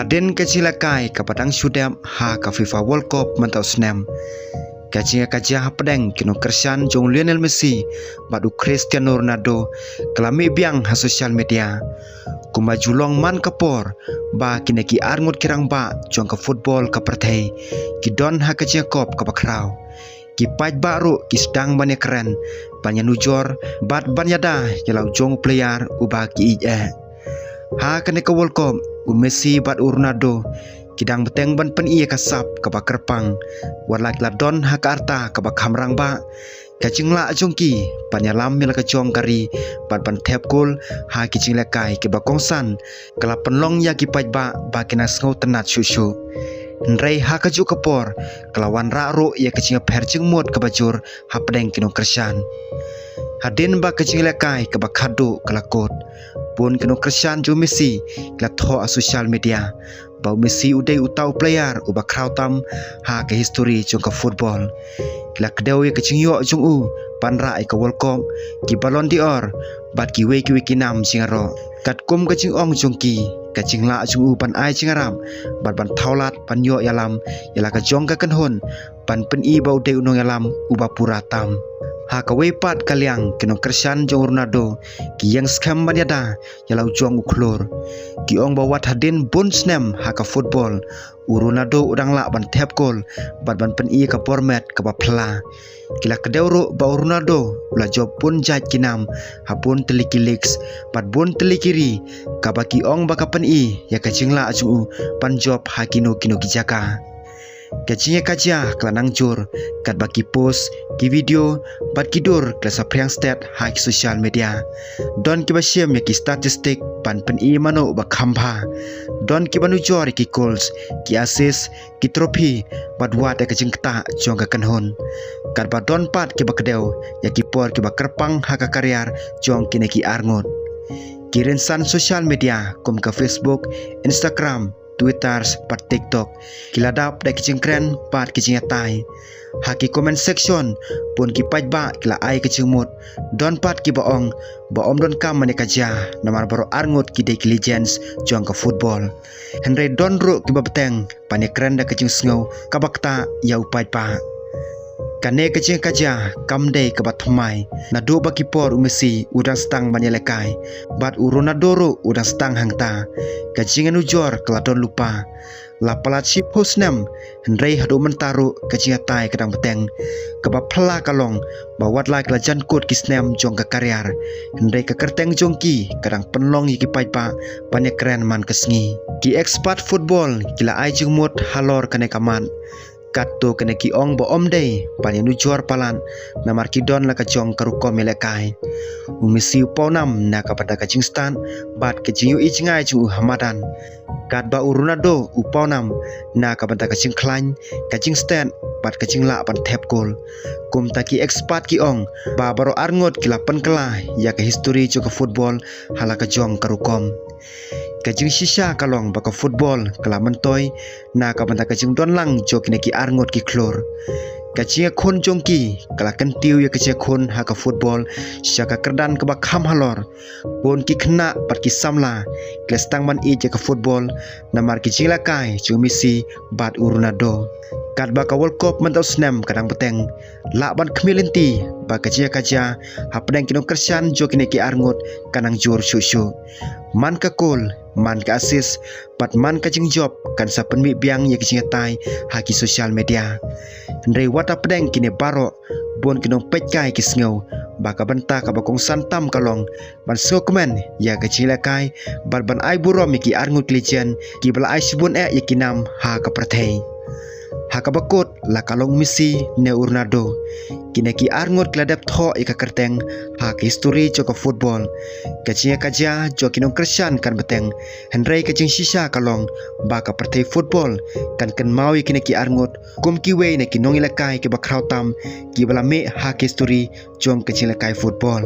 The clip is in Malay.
Hadin kecilakai kepadang sudap ha ke FIFA World Cup mentau senam. Kajia pedang kino kersan jong Lionel Messi badu Cristiano Ronaldo kelami biang ha sosial media. Kuma julong man kapor ba kineki arngut kirang ba jong ke football ke pertai ki don ha kajia kop ke bakrau. Ki paj baru ki sedang banyak keren banyak nujor bat banyada jalau jong player uba ki ije. Ha kene ke World Cup Messi bat Ronaldo kidang beteng ban pen iya kasap ke bakerpang warlak ladon ha ka arta ke bakhamrang ba kacingla jongki panyalam mila ke jong kari bat ban tep kul ha kicingla kai ke bakongsan kala penlong ya ki paj ba kena sngau tenat susu nrei ha kaju kapor kelawan raro ya kicing per jengmut ke bajur ha pedeng kino kersan hadin ba kicingla kai ke bakhadu kelakot pun kino kersan ju Messi kala tho a social media bau Messi udai utau player uba krautam ha ke history jong ke football kila kedau ye kecing yo jong u panra ke World Cup ki Ballon d'Or bat ki we ki nam singaro kat kum kecing ong jong ki kecing la jong u pan ai cingaram bat ban thaulat pan yo yalam yala ka jong ka kanhon pan pen i bau de unong yalam uba puratam ha ka we pat kaliang kino kersan jong Ronaldo ki yang skam banyada yalau jong uklor ki ong bawat hadin bun snem ha ka football Ronaldo udang la ban tep gol bat ban pen i ka format ka ba pla kila kedewro ba Ronaldo ula job pun jaj kinam ha pun teliki leaks bat bun telikiri ka ba ki ong ba ka pen i ya ka jingla aju pan job ha kino kijaka kacingnya kajia kelanang jur kat baki post ki video bat kidur klasa priang stat ha ki social media don ki basyem ya ki statistik pan pen i mano ba khamba don ki banu jor ki goals ki assist ki trophy bat wat ka jingta jong ka kanhon kat ba don pat ki bakdeu ya ki por ki bakerpang ha ka karyar jong ki neki arngot ki rensan social media kom ka Facebook Instagram Twitter pat TikTok kiladap dai kicing kren pat kicing atai haki comment section pun ki paj ba kila ai kicing mut don pat ki baong don kam mane kaja namar baro arngut ki dei legends jong ka football henry don ru ki babteng pane kren da kicing sngo kabakta ya upaj pa kane kecing kaja kamdei ke batmai na do baki por Messi udang stang banyalekai bat Ronaldo udang stang hangta kecing ujor keladon lupa la palat ship hosnem hendrei hadu mentaru kecing tai kedang beteng ke bapla kalong bawat la kelajan kut kisnem jong ke karyar hendrei ke kerteng jongki kadang penlong yiki paipa banyak keren man kesngi ki expat football kila ai jengmut halor kane kaman kato kene ki ong bo omdei panya nujor palan namar ki don la ka jong karuko melekai Messi uponam na kapada kacing stan bat kecing yu icngai ju hamadan kat ba Ronaldo uponam na kapada kacing klan kacing stand bat kacing la pan tep gol kum taki expat ki ong ba baro arngot kilapan kela ya ke history ju ke football hala ka jong karukom kajing sisa kalong baka football kala mentoy na kabanta kajing don lang jok neki arngot ki klor kajing khon jongki kala kentiu ya kajing khon ha ka football syaka kerdan ke bakham halor bon ki khna pat ki samla klestang man i je ka football namar ki jila kai ju Messi bat Ronaldo kat baka World Cup mentau senam kadang beteng la ban khmilinti ba kajia ha pedang kino kersan jok neki arngot kanang jur susu man ka kol man ka assist pat man ka jing job kan sa penmi biang ye kicing tai haki social media ndrei wata pedang kini baro bon kino peckai ki sngo baka benta ka bakong santam kalong ban skokmen ya kicing lakai ban ai burom ki arngut legend ki bala ai sibun ye kinam ha ka prathei haka bakot la kalong Messi ne Ronaldo kineki arngot kladap tho ika kerteng ha history joko football kacing kaja jokinong kersan kan beteng hendrei kacing sisa kalong baka pertai football kan maui kineki arngot kum kiwe ne kinong ilakai ke bakrautam ki bala me ha history jom kacing lakai football